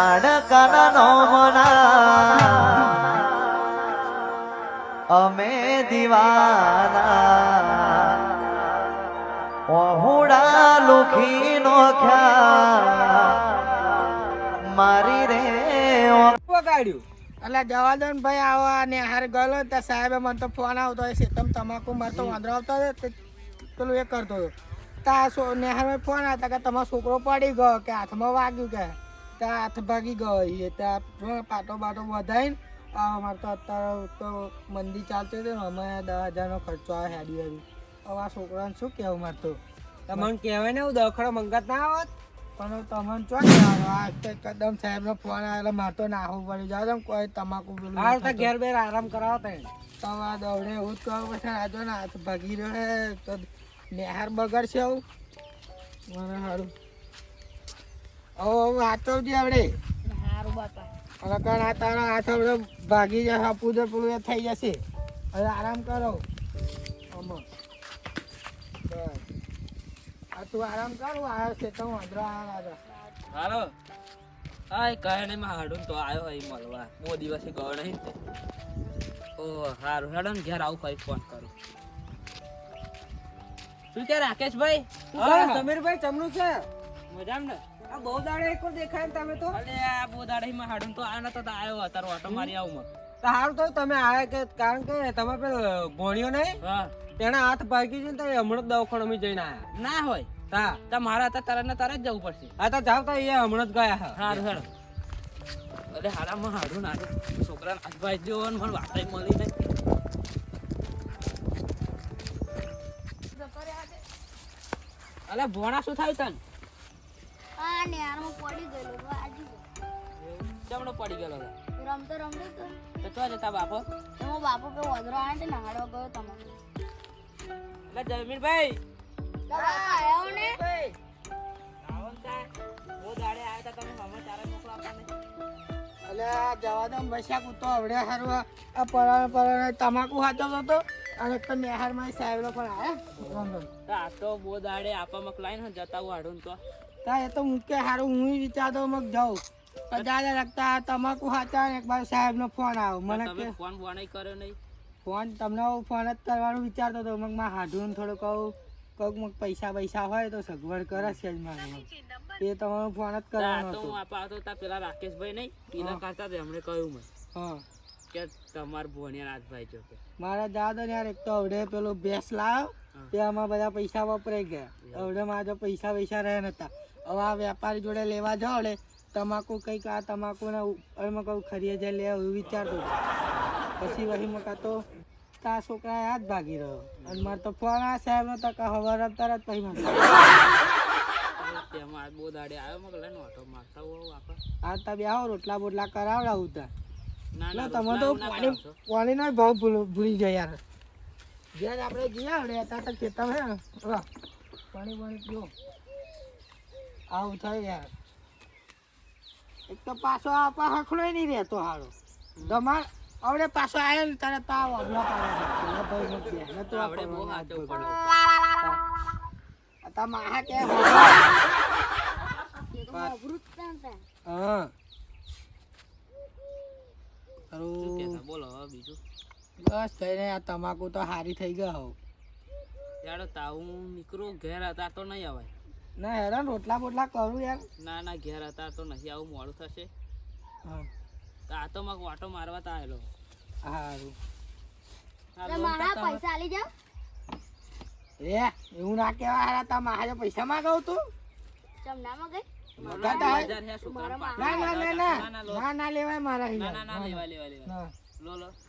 બાળકના નોમના અમે દીવાના ઓહુડા લુખી નો ખ્યા મારી રે કાઢ્યું એટલે જવા દો ને ભાઈ આવા ને હાર ગયો ત્યાં સાહેબે મને તો ફોન આવતો હોય શેતમ તમાકુ મારતો વાંદરો આવતો હતો પેલું એ કરતો હતો ત્યાં નેહારમાં ફોન આવતા કે તમારો છોકરો પડી ગયો કે હાથમાં વાગ્યું કે ત્યાં હાથ ભાગી ગયો એ ત્યાં પાટો બાટો વધારીને અમારે તો અત્યારે તો મંદી ચાલતી હતી ને અમે 10,000નો ખર્ચો આવે હેડી હેડી હવે આ છોકરાને શું કહેવું મારે તો તમને કહેવાય ને હું દખડો મંગત ના આવત પણ તમને ચો આ કદમ સાહેબનો ફોન આવેલો મારે તો નાહવું પડી જાવ કોઈ તમાકુ પેલું ઘેર બેર આરામ કરાવો તમારે દવડે એવું જ કરવું પડશે આજો ને હાથ ભાગી રહ્યો તો નેહાર બગડશે આવું મને સારું વાંચવજી આપણે સારું બાપા અને કારણ આ તારા હાથ આપણે ભાગી જશે પૂજે પેલું એ થઈ જશે હવે આરામ કરો આમાં બસ આ તું આરામ કરું આવ્યો છે તો વાંધો આવ્યો હાલો હા કહે નહીં માં હાડું તો આવ્યો અહીં મળવા બહુ દિવસથી ગયો નહીં તે ઓ સારું હેડો ને ઘેર આવું કઈ ફોન કરું શું કે રાકેશભાઈ સમીરભાઈ ચમનું છે મજામ ને આ બહુ દાડે એક દેખાય ને તમે તો અલે આ બહુ દાડે માં હાડું તો આ નતો આવ્યો અત્યારે ઓટો મારી આવું માં સારું તો તમે આવ્યા કે કારણ કે તમે પેલો ભણ્યો નહીં હા તેના હાથ ભાગી છે ને હમણાં દવાખાને અમે જઈને આવ્યા ના હોય હા તમારા હતા તરત ને તરત જવું પડશે હા તો જાવ તો એ હમણાં જ ગયા હા સારું હેડો અરે હાડામાં હાડું ના છોકરાને આજભાઈ જેવો ને મને વાતાઈ મળી નહીં અલે ભોણા શું થાય તને આ ને આરમાં પડી ગયેલો વાજી ચમડો પડી ગયેલો રમતો તો તો ચો જતા બાપો એમાં બાપુ કે વદરો આવે ને નહાડવા ગયો તમારે એટલે જમીનભાઈ આવ્યો ને રાવણ તા બહુ દાડે આવ્યા તા તમે સમાચાર મોકલો આપણને એટલે આ જવા દો બસ્યા કૂતો આવડે હારું આ પરાણે તમાકુ હાથો હતો અને તો નેહારમાં સાહેબનો પણ આવ્યા તો આ તો બહુ દાડે આપા મકલાઈને જતા હું હાડું તો તા એ તો મૂકે હારું હું વિચારતો મગ જાઉં દાદા લગતા તમાકુ હાથા ને એક બાર સાહેબનો ફોન આવ્યો મને કે તમે ફોન બોનાઈ કર્યો નહીં ફોન તમને ફોન જ કરવાનું વિચારતો હતો મગ માં હાડું થોડું કહું મગ પૈસા હોય તો સગવડ કરે છે જ મારે એ તમારો ફોન જ કરવાનો તો હતો હું આપા હતો તા પેલા રાકેશભાઈ નહીં પીલા કરતા હતા એમણે કહ્યું મને હા કે તમાર ભોણિયા રાજભાઈ જો કે મારા દાદા ને યાર એક તો અવડે પેલો ભેંસ લાવ્યો તેમાં બધા પૈસા વપરાઈ ગયા અવડે મારા જો પૈસા રહ્યા નતા હવે આ વેપારી જોડે લેવા જાઓ ને તમાકુ કંઈક આ તમાકુને એમાં કહું ખરીએ જાય લે એવું વિચારતો પછી વહી મકા તો તા છોકરા યાદ ભાગી રહ્યો અને મારે તો ફોન આ સાહેબનો તકા હવાર તરત પછી મને તેમાં આજ બહુ દાડે આવ્યો મગ લઈને ઓટો મારતા હોવ આપા આ તા બે આવો રોટલા બોટલા કરાવડાવું તા ના ના તમે તો પાણીનો ભાવ ભૂલી જાય યાર જ્યાં આપણે ગયા આવડે ત્યાં તો ખેતર હે પાણી પીવો આવું થાય યાર એક તો પાછો આપા હખડો નહીં રહેતો હારો તમાર આવડે પાછો આવ્યો ને તારે તાવ અબલા આવડે બહુ હાચો પડો તમા હા કે અવૃત હા શું કહેતા બોલો હવે બીજું બસ થઈને આ તમાકુ તો હારી થઈ ગયો હોવ યાર તાવું નીકળું ઘેર હતા તો નહીં અવાય ના હેરાન રોટલા બોટલા કરું યાર ના ના ઘેર હતા તો નહીં આવું મોડું થશે હા તો આ તો મગ વાટો મારવા તા આવેલો હારું મારા પૈસા આલી જાવ રે એવું ના કહેવા હારા તા મારે પૈસા માંગવ તું ચમનામાં ગઈ બજાર હે છોકરા ના લેવાય મારા ના લેવા ના લો લો